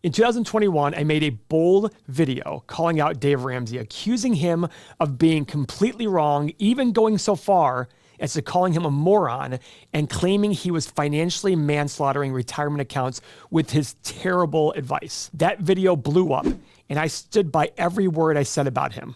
In 2021, I made a bold video calling out Dave Ramsey, accusing him of being completely wrong, even going so far as to calling him a moron and claiming he was financially manslaughtering retirement accounts with his terrible advice. That video blew up, and I stood by every word I said about him.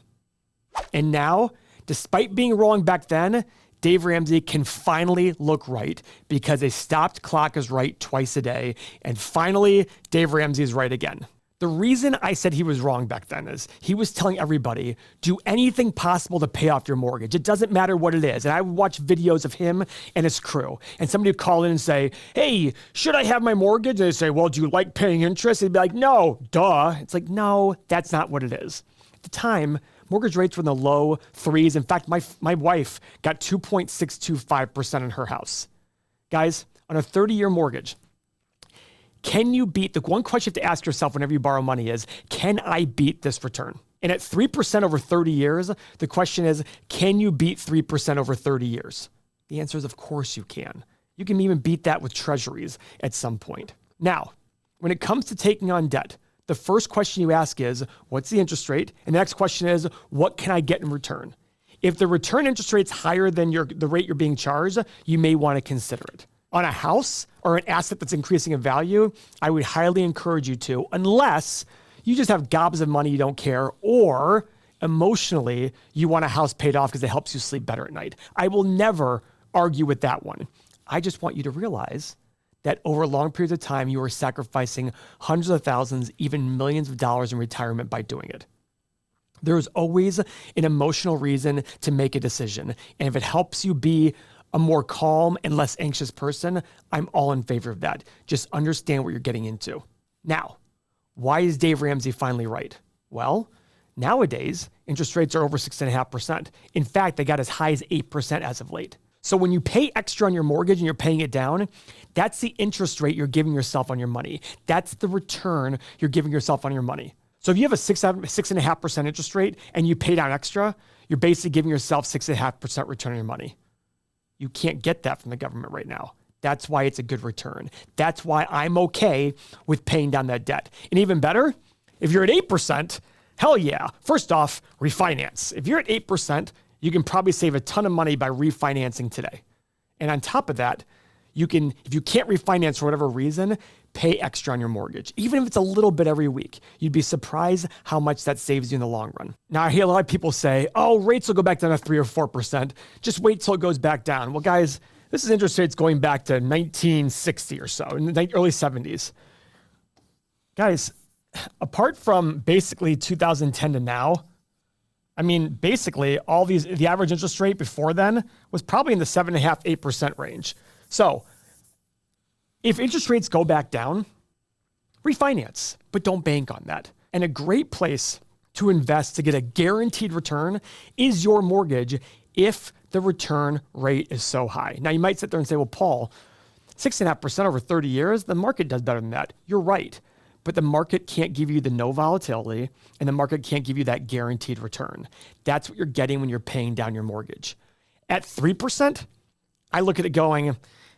And now, despite being wrong back then, Dave Ramsey can finally look right because a stopped clock is right twice a day. And finally, Dave Ramsey is right again. The reason I said he was wrong back then is he was telling everybody, do anything possible to pay off your mortgage. It doesn't matter what it is. And I would watch videos of him and his crew. And somebody would call in and say, hey, should I have my mortgage? And they say, well, do you like paying interest? And he'd be like, no, duh. It's like, no, that's not what it is. At the time, mortgage rates were in the low threes. In fact, my wife got 2.625% in her house. Guys, on a 30-year mortgage, can you beat, the one question you have to ask yourself whenever you borrow money is, can I beat this return? And at 3% over 30 years, the question is, can you beat 3% over 30 years? The answer is, of course you can. You can even beat that with treasuries at some point. Now, when it comes to taking on debt, the first question you ask is, what's the interest rate? And the next question is, what can I get in return? If the return interest rate's higher than the rate you're being charged, you may want to consider it. On a house or an asset that's increasing in value, I would highly encourage you to, unless you just have gobs of money you don't care, or emotionally you want a house paid off because it helps you sleep better at night. I will never argue with that one. I just want you to realize that over long periods of time, you are sacrificing hundreds of thousands, even millions of dollars in retirement by doing it. There is always an emotional reason to make a decision. And if it helps you be a more calm and less anxious person, I'm all in favor of that. Just understand what you're getting into. Now, why is Dave Ramsey finally right? Well, nowadays, interest rates are over 6.5%. In fact, they got as high as 8% as of late. So when you pay extra on your mortgage and you're paying it down, that's the interest rate you're giving yourself on your money. That's the return you're giving yourself on your money. So if you have a 6.5% interest rate and you pay down extra, you're basically giving yourself 6.5% return on your money. You can't get that from the government right now. That's why it's a good return. That's why I'm okay with paying down that debt. And even better, if you're at 8%, hell yeah. First off, refinance. If you're at 8%, you can probably save a ton of money by refinancing today. And on top of that, you can, if you can't refinance for whatever reason, pay extra on your mortgage. Even if it's a little bit every week, you'd be surprised how much that saves you in the long run. Now, I hear a lot of people say, oh, rates will go back down to 3 or 4%. Just wait till it goes back down. Well, guys, this is interest rates going back to 1960 or so, in the early 70s. Guys, apart from basically 2010 to now, I mean, basically, the average interest rate before then was probably in the 7.5%, 8% range. So if interest rates go back down, refinance, but don't bank on that. And a great place to invest to get a guaranteed return is your mortgage if the return rate is so high. Now, you might sit there and say, well, Paul, 6.5% over 30 years, the market does better than that. You're right. But the market can't give you the no volatility, and the market can't give you that guaranteed return. That's what you're getting when you're paying down your mortgage. At 3%, I look at it going,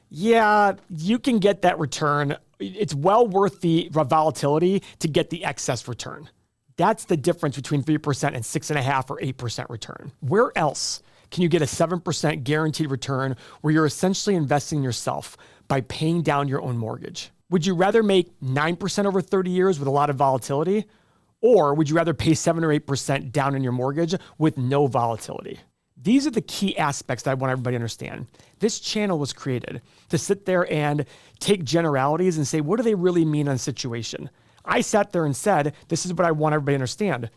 yeah, you can get that return. It's well worth the volatility to get the excess return. That's the difference between 3% and 6.5% or 8% return. Where else can you get a 7% guaranteed return where you're essentially investing in yourself by paying down your own mortgage? Would you rather make 9% over 30 years with a lot of volatility? Or would you rather pay 7 or 8% down in your mortgage with no volatility? These are the key aspects that I want everybody to understand. This channel was created to sit there and take generalities and say, what do they really mean on a situation? I sat there and said, this is what I want everybody to understand.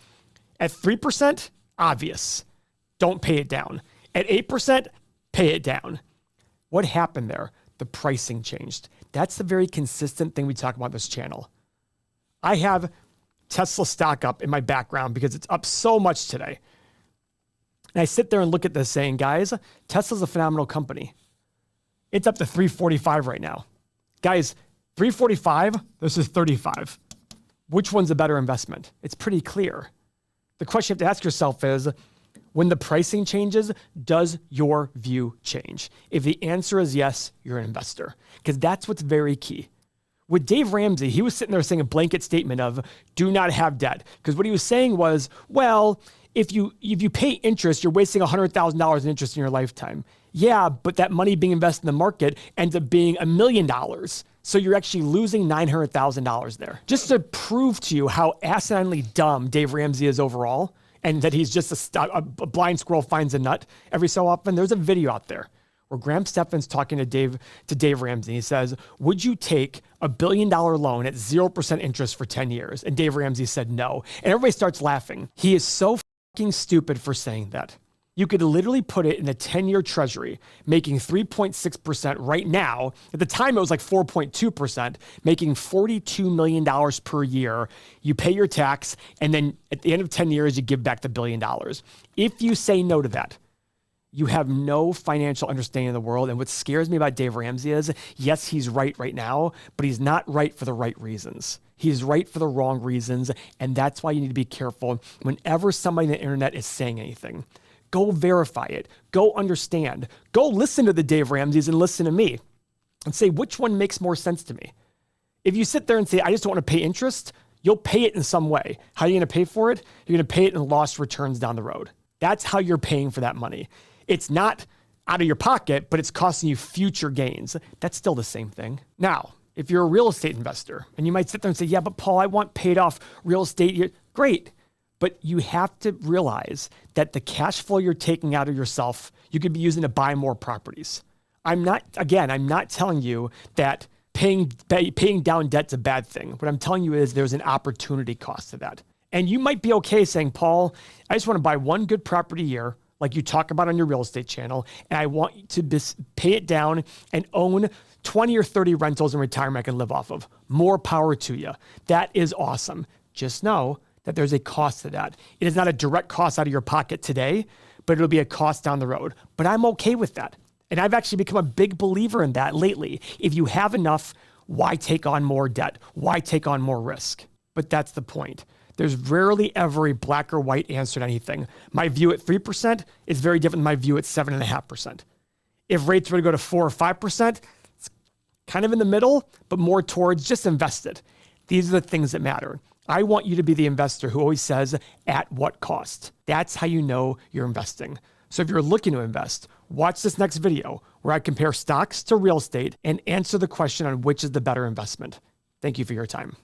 At 3%, obvious. Don't pay it down. At 8%, pay it down. What happened there? The pricing changed. That's the very consistent thing we talk about on this channel. I have Tesla stock up in my background because it's up so much today. And I sit there and look at this saying, guys, Tesla's a phenomenal company. It's up to 345 right now. Guys, 345 versus 35. Which one's a better investment? It's pretty clear. The question you have to ask yourself is, when the pricing changes, does your view change? If the answer is yes, you're an investor. Because that's what's very key. With Dave Ramsey, he was sitting there saying a blanket statement of do not have debt. Because what he was saying was, well, if you pay interest, you're wasting $100,000 in interest in your lifetime. Yeah, but that money being invested in the market ends up being $1 million. So you're actually losing $900,000 there. Just to prove to you how asininely dumb Dave Ramsey is overall, and that he's just a blind squirrel finds a nut every so often, there's a video out there where Graham Stephan's talking to Dave Ramsey. He says, would you take $1 billion loan at 0% interest for 10 years? And Dave Ramsey said no. And everybody starts laughing. He is so fucking stupid for saying that. You could literally put it in a 10-year treasury, making 3.6% right now. At the time, it was like 4.2%, making $42 million per year. You pay your tax, and then at the end of 10 years, you give back the $1 billion. If you say no to that, you have no financial understanding of the world. And what scares me about Dave Ramsey is, yes, he's right now, but he's not right for the right reasons. He's right for the wrong reasons. And that's why you need to be careful whenever somebody on the internet is saying anything. Go verify it. Go understand. Go listen to the Dave Ramseys and listen to me and say, which one makes more sense to me? If you sit there and say, I just don't want to pay interest, you'll pay it in some way. How are you going to pay for it? You're going to pay it in lost returns down the road. That's how you're paying for that money. It's not out of your pocket, but it's costing you future gains. That's still the same thing. Now, if you're a real estate investor and you might sit there and say, yeah, but Paul, I want paid off real estate. Great. But you have to realize that the cash flow you're taking out of yourself, you could be using to buy more properties. I'm not telling you that paying down debt's a bad thing. What I'm telling you is there's an opportunity cost to that. And you might be okay saying, Paul, I just want to buy one good property a year, like you talk about on your real estate channel, and I want you to pay it down and own 20 or 30 rentals in retirement I can live off of. More power to you. That is awesome. Just know that there's a cost to that. It is not a direct cost out of your pocket today, but it'll be a cost down the road. But I'm okay with that. And I've actually become a big believer in that lately. If you have enough, why take on more debt? Why take on more risk? But that's the point. There's rarely ever a black or white answer to anything. My view at 3% is very different than my view at 7.5%. If rates were to go to 4 or 5%, it's kind of in the middle, but more towards just invest it. These are the things that matter. I want you to be the investor who always says, at what cost? That's how you know you're investing. So if you're looking to invest, watch this next video where I compare stocks to real estate and answer the question on which is the better investment. Thank you for your time.